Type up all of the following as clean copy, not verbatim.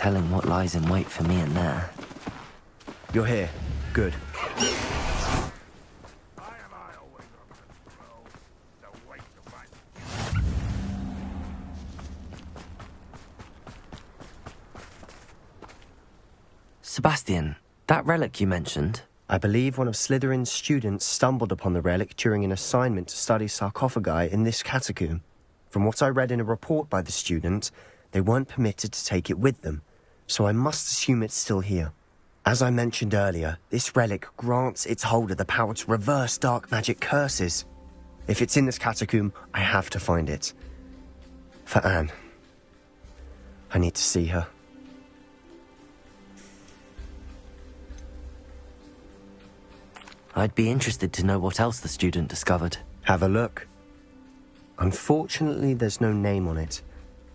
telling what lies in wait for me in there. You're here. Good. Sebastian, that relic you mentioned? I believe one of Slytherin's students stumbled upon the relic during an assignment to study sarcophagi in this catacomb. From what I read in a report by the student, they weren't permitted to take it with them, so I must assume it's still here. As I mentioned earlier, this relic grants its holder the power to reverse dark magic curses. If it's in this catacomb, I have to find it. For Anne. I need to see her. I'd be interested to know what else the student discovered. Have a look. Unfortunately, there's no name on it,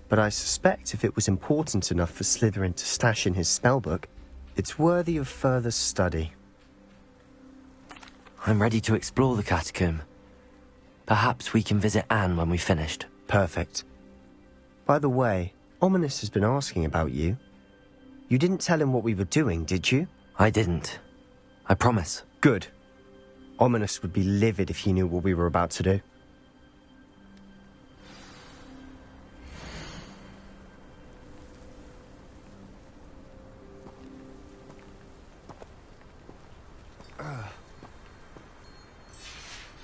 but I suspect if it was important enough for Slytherin to stash in his spellbook, it's worthy of further study. I'm ready to explore the catacomb. Perhaps we can visit Anne when we've finished. Perfect. By the way, Ominous has been asking about you. You didn't tell him what we were doing, did you? I didn't. I promise. Good. Ominous would be livid if he knew what we were about to do.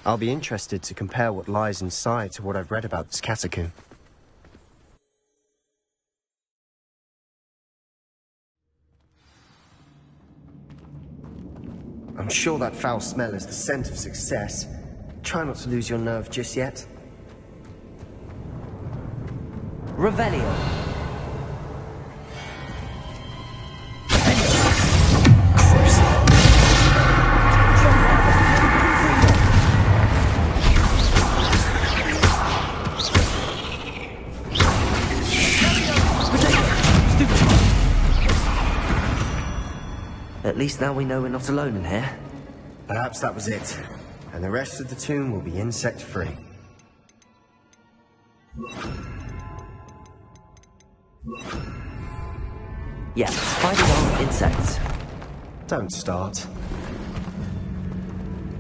I'll be interested to compare what lies inside to what I've read about this catacomb. I'm sure that foul smell is the scent of success. Try not to lose your nerve just yet. Revelio. At least now we know we're not alone in here. Perhaps that was it. And the rest of the tomb will be insect-free. Yeah, spiders aren't insects. Don't start.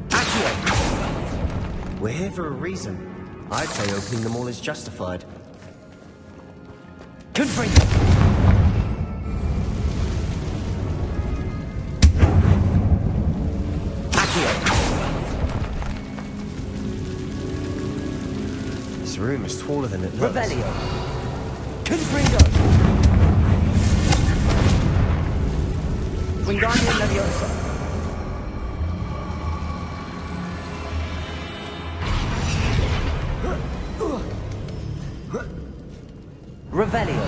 Accio! We're here for a reason. I'd say opening them all is justified. Confringo! This room is taller than it looks. Revelio! Confringo! Wingardium Leviosa! Revelio!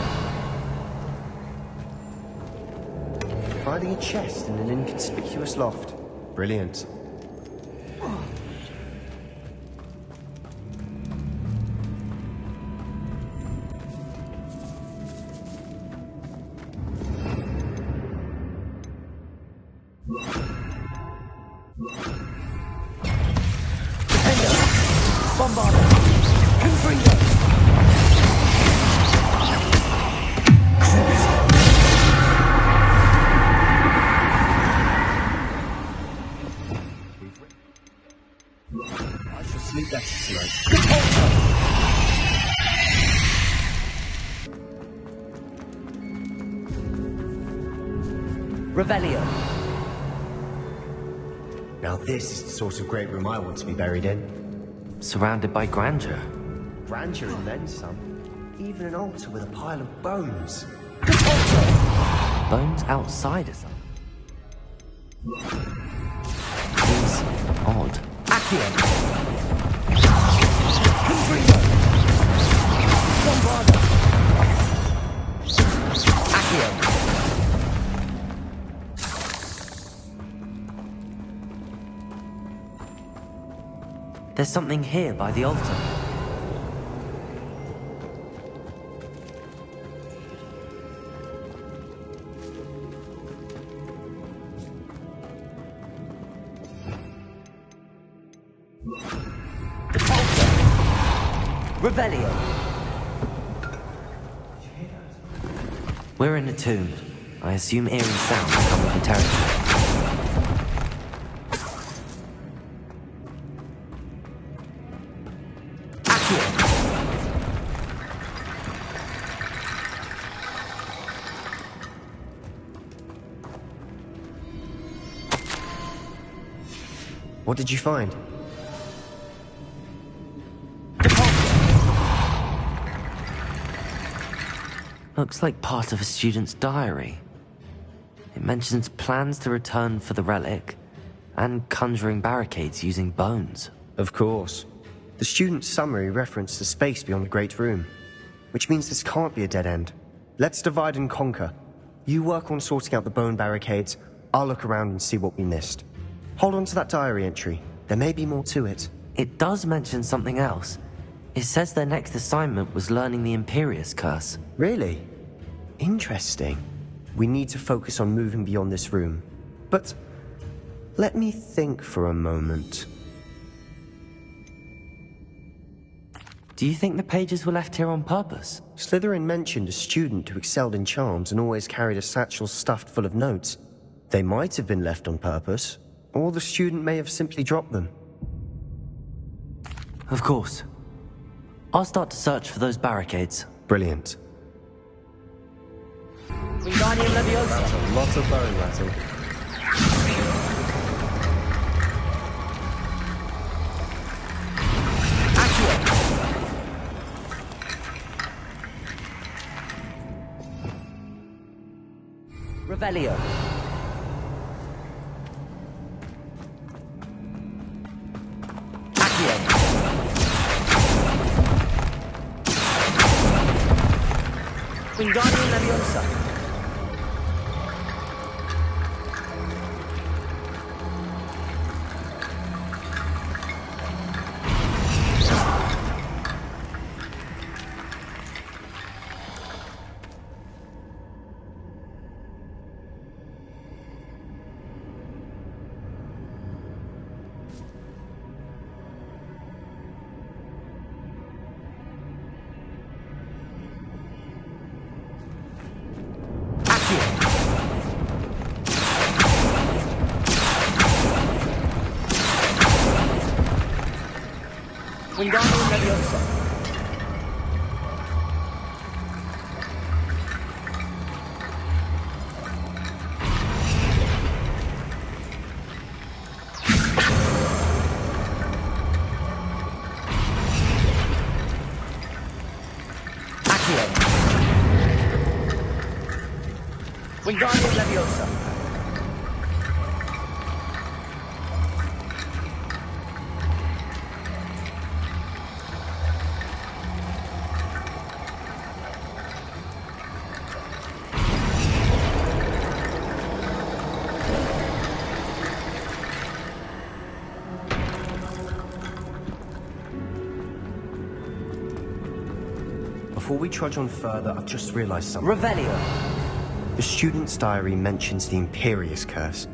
Finding a chest in an inconspicuous loft. Brilliant. Revelio. Now this is the sort of great room I want to be buried in. Surrounded by grandeur. Grandeur and then some. Even an altar with a pile of bones. Bones outside of them. Seems odd. Accio. Confringo. Bombarda. Accio. There's something here by the altar. Revelio. We're in a tomb. I assume eerie sounds come with the territory. What did you find? Looks like part of a student's diary. It mentions plans to return for the relic and conjuring barricades using bones. Of course. The student's summary referenced the space beyond the Great Room, which means this can't be a dead end. Let's divide and conquer. You work on sorting out the bone barricades, I'll look around and see what we missed. Hold on to that diary entry. There may be more to it. It does mention something else. It says their next assignment was learning the Imperius Curse. Really? Interesting. We need to focus on moving beyond this room. But let me think for a moment. Do you think the pages were left here on purpose? Slytherin mentioned a student who excelled in charms and always carried a satchel stuffed full of notes. They might have been left on purpose, or the student may have simply dropped them. Of course. I'll start to search for those barricades. Brilliant. Wingardium Leviosa. That's a lot of bone rattle. Revelio. Accio. Wingardium Leviosa. Wingardium Leviosa. Accio. Wingardium Leviosa. Before we trudge on further, I've just realized something. Revelio. The student's diary mentions the Imperius Curse.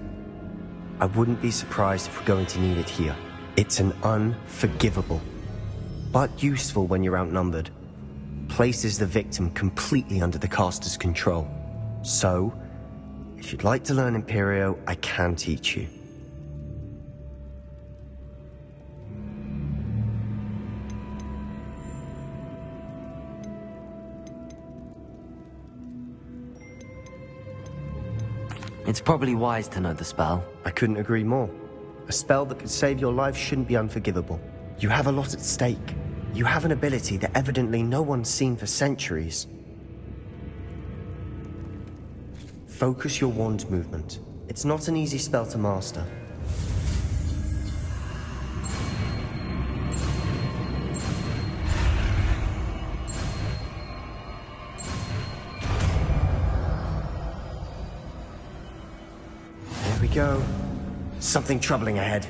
I wouldn't be surprised if we're going to need it here. It's an unforgivable, but useful when you're outnumbered. Places the victim completely under the caster's control. So, if you'd like to learn Imperio, I can teach you. It's probably wise to know the spell. I couldn't agree more. A spell that could save your life shouldn't be unforgivable. You have a lot at stake. You have an ability that evidently no one's seen for centuries. Focus your wand movement. It's not an easy spell to master. There we go. Something troubling ahead.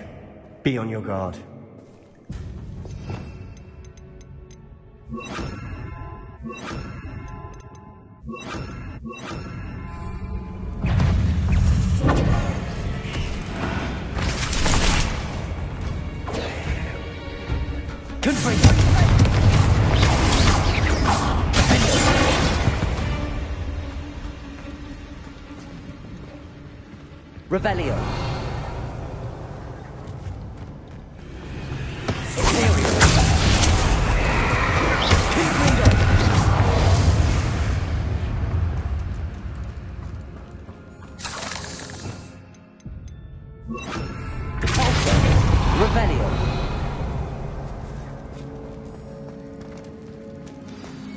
Be on your guard. Revelio.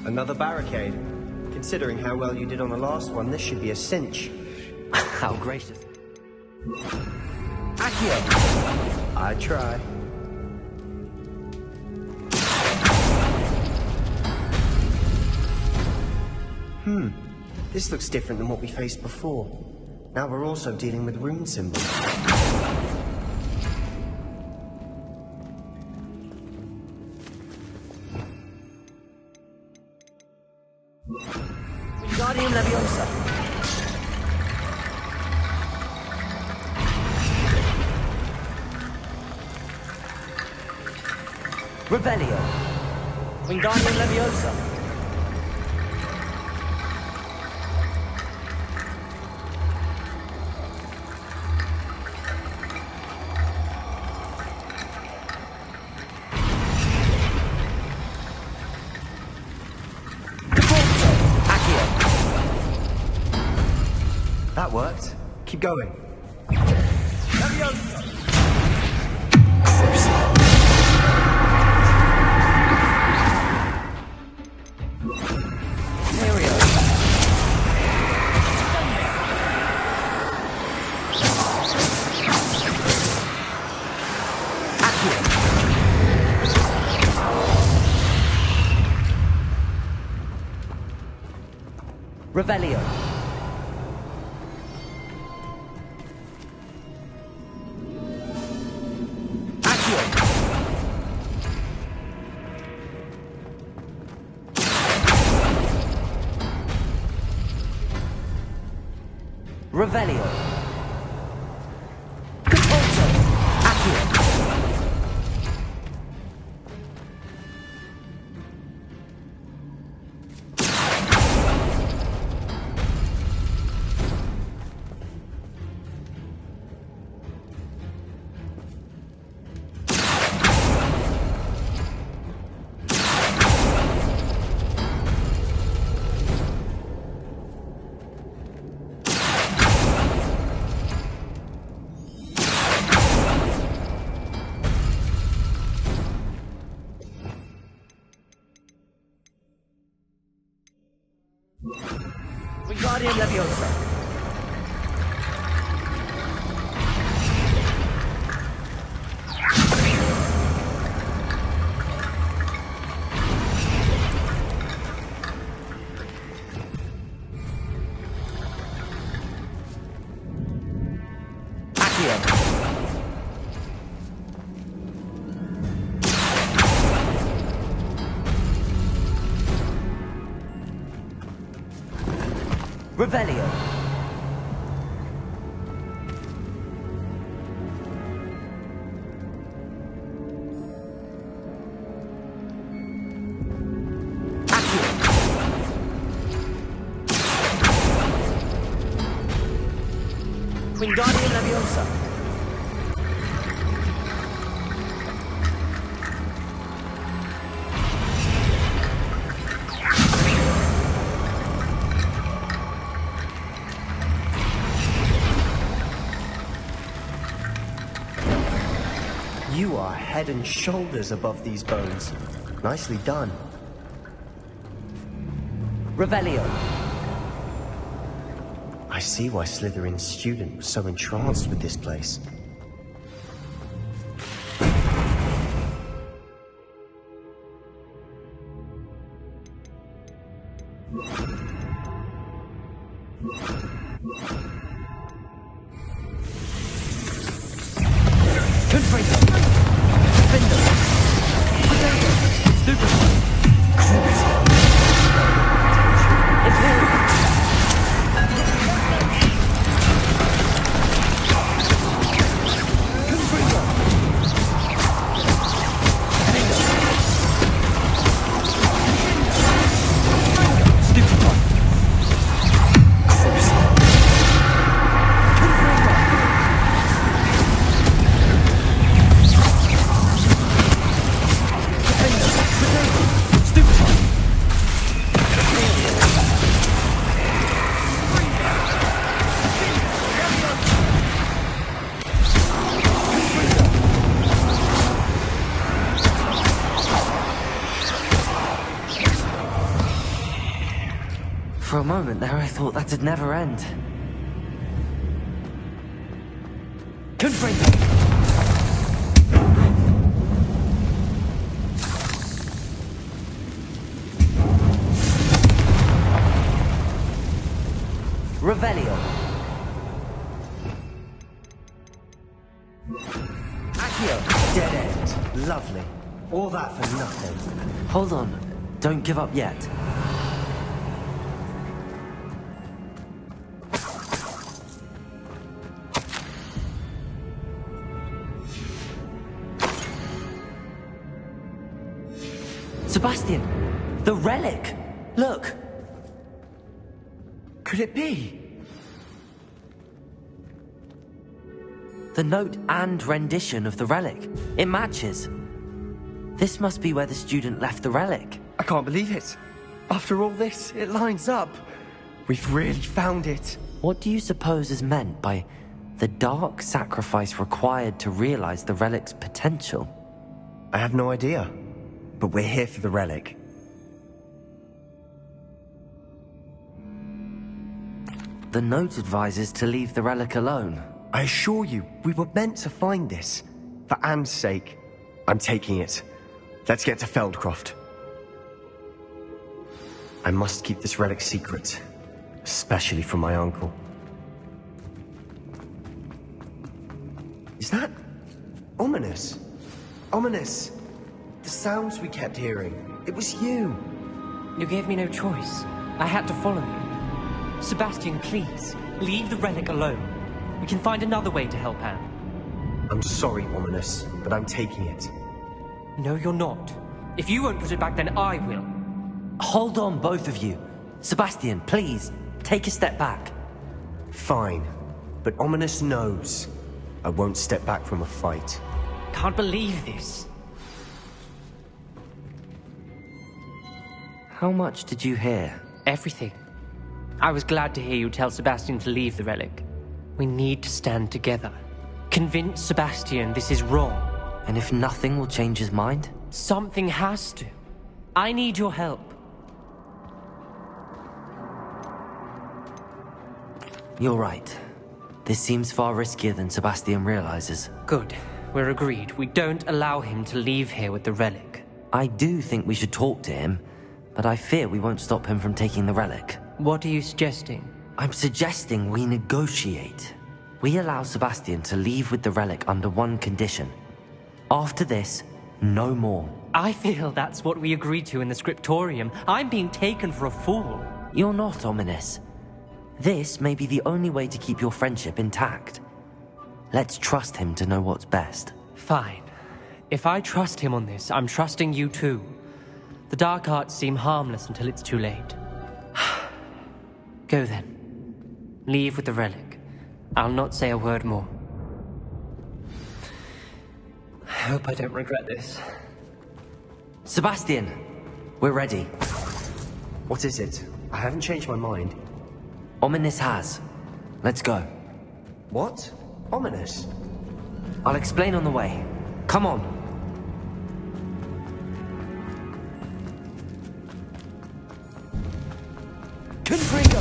Another barricade. Considering how well you did on the last one, this should be a cinch. How gracious. Accio. I try. This looks different than what we faced before. Now we're also dealing with rune symbols. Wingardium Leviosa. Revelio. Wingardium Leviosa. That worked. Keep going. Revelio. Revelio. Compulso. Accio. Wingardium Leviosa. Accio. Revelio. Accio. Wingardium Leviosa. You are head and shoulders above these bones. Nicely done. Revelio. I see why Slytherin's student was so entranced with this place. For a moment there, I thought that'd never end. Confringo! Revelio. Accio. Dead end. Lovely. All that for nothing. Hold on. Don't give up yet. Sebastian! The relic! Look! Could it be? The note and rendition of the relic. It matches. This must be where the student left the relic. I can't believe it. After all this, it lines up. We've really found it. What do you suppose is meant by the dark sacrifice required to realize the relic's potential? I have no idea. But we're here for the relic. The note advises to leave the relic alone. I assure you, we were meant to find this. For Anne's sake, I'm taking it. Let's get to Feldcroft. I must keep this relic secret, especially from my uncle. Is that ominous? Ominous! The sounds we kept hearing. It was you. You gave me no choice. I had to follow you. Sebastian, please, leave the relic alone. We can find another way to help Anne. I'm sorry, Ominous, but I'm taking it. No, you're not. If you won't put it back, then I will. Hold on, both of you. Sebastian, please, take a step back. Fine, but Ominous knows I won't step back from a fight. Can't believe this. How much did you hear? Everything. I was glad to hear you tell Sebastian to leave the relic. We need to stand together. Convince Sebastian this is wrong. And if nothing will change his mind? Something has to. I need your help. You're right. This seems far riskier than Sebastian realizes. Good. We're agreed. We don't allow him to leave here with the relic. I do think we should talk to him, but I fear we won't stop him from taking the relic. What are you suggesting? I'm suggesting we negotiate. We allow Sebastian to leave with the relic under one condition. After this, no more. I feel that's what we agreed to in the scriptorium. I'm being taken for a fool. You're not, Ominous. This may be the only way to keep your friendship intact. Let's trust him to know what's best. Fine. If I trust him on this, I'm trusting you too. The dark arts seem harmless until it's too late. Go then. Leave with the relic. I'll not say a word more. I hope I don't regret this. Sebastian, we're ready. What is it? I haven't changed my mind. Ominous has. Let's go. What? Ominous? I'll explain on the way. Come on. Confringo!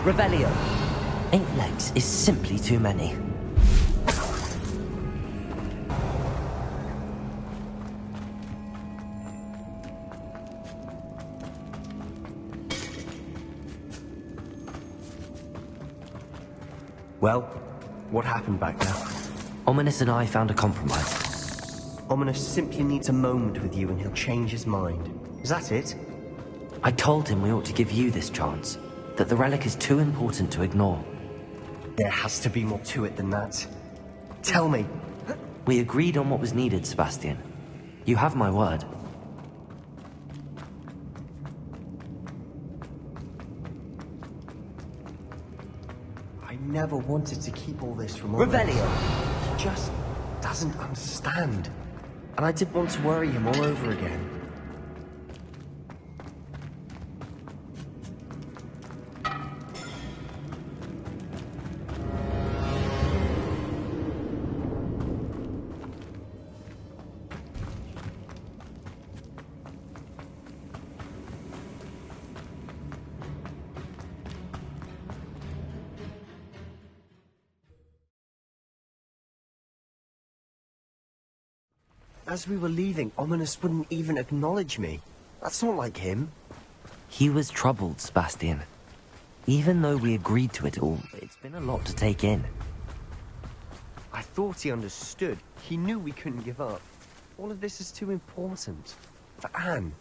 Revelio. 8 legs is simply too many. Well, what happened back there? Ominous and I found a compromise. Ominous simply needs a moment with you and he'll change his mind. Is that it? I told him we ought to give you this chance, that the relic is too important to ignore. There has to be more to it than that. Tell me. We agreed on what was needed, Sebastian. You have my word. I never wanted to keep all this from Revelio. He just doesn't understand. And I didn't want to worry him all over again. As we were leaving, Ominous wouldn't even acknowledge me. That's not like him. He was troubled, Sebastian. Even though we agreed to it all, it's been a lot to take in. I thought he understood. He knew we couldn't give up. All of this is too important. For Anne.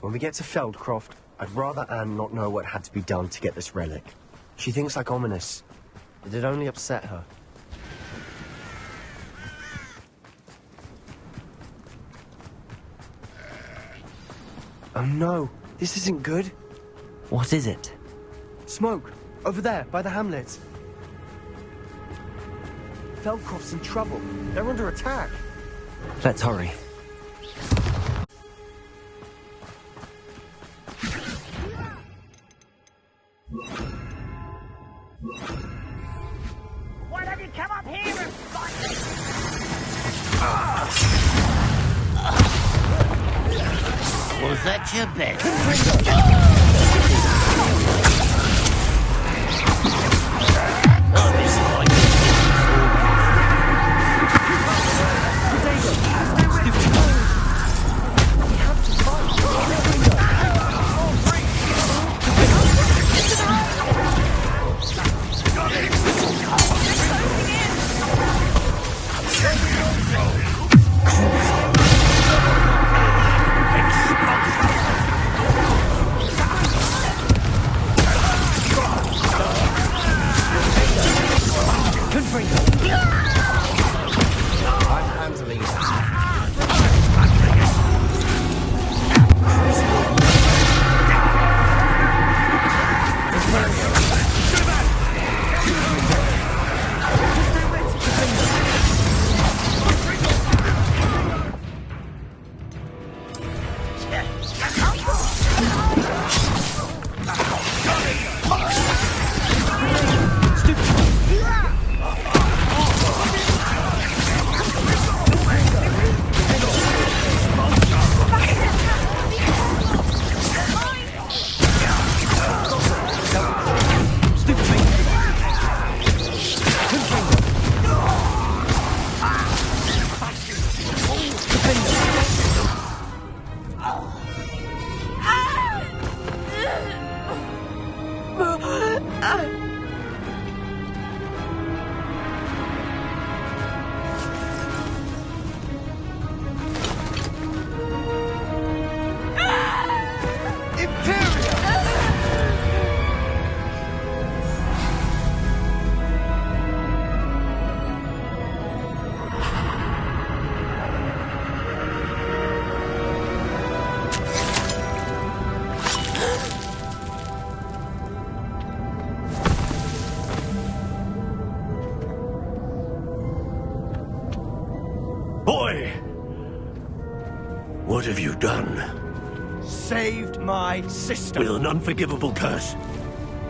When we get to Feldcroft, I'd rather Anne not know what had to be done to get this relic. She thinks like Ominous. It'd only upset her. Oh no, this isn't good. What is it? Smoke, over there, by the hamlet. Feldcroft's in trouble. They're under attack. Let's hurry. Why don't you come up here and fight me? Was that your bet? Boy! What have you done? Saved my sister. With an unforgivable curse.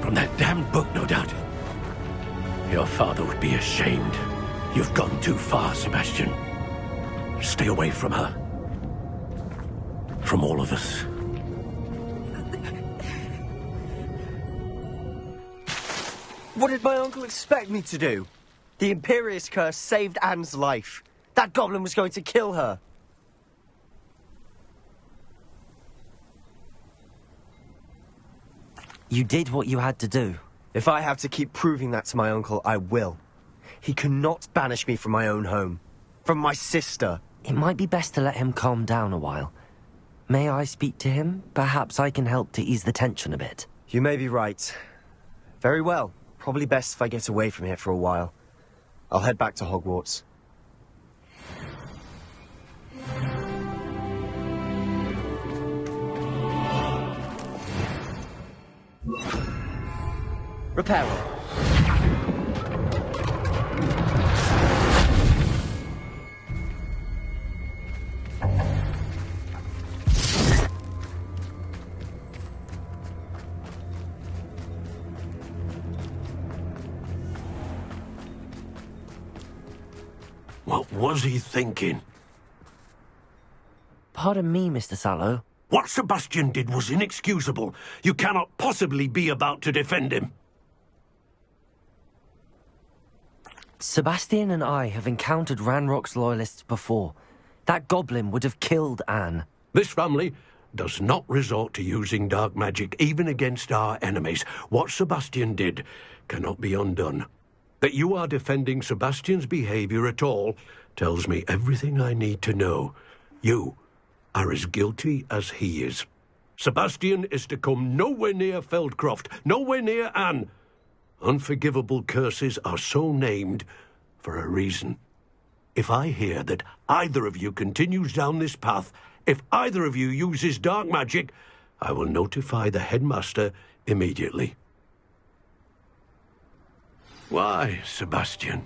From that damned book, no doubt. Your father would be ashamed. You've gone too far, Sebastian. Stay away from her. From all of us. What did my uncle expect me to do? The Imperious Curse saved Anne's life. That goblin was going to kill her. You did what you had to do. If I have to keep proving that to my uncle, I will. He cannot banish me from my own home. From my sister. It might be best to let him calm down a while. May I speak to him? Perhaps I can help to ease the tension a bit. You may be right. Very well. Probably best if I get away from here for a while. I'll head back to Hogwarts. Reparo. What was he thinking? Pardon me, Mr. Sallow. What Sebastian did was inexcusable. You cannot possibly be about to defend him. Sebastian and I have encountered Ranrock's loyalists before. That goblin would have killed Anne. This family does not resort to using dark magic even against our enemies. What Sebastian did cannot be undone. That you are defending Sebastian's behavior at all tells me everything I need to know. You are as guilty as he is. Sebastian is to come nowhere near Feldcroft, nowhere near Anne. Unforgivable curses are so named for a reason. If I hear that either of you continues down this path, if either of you uses dark magic, I will notify the headmaster immediately. Why, Sebastian?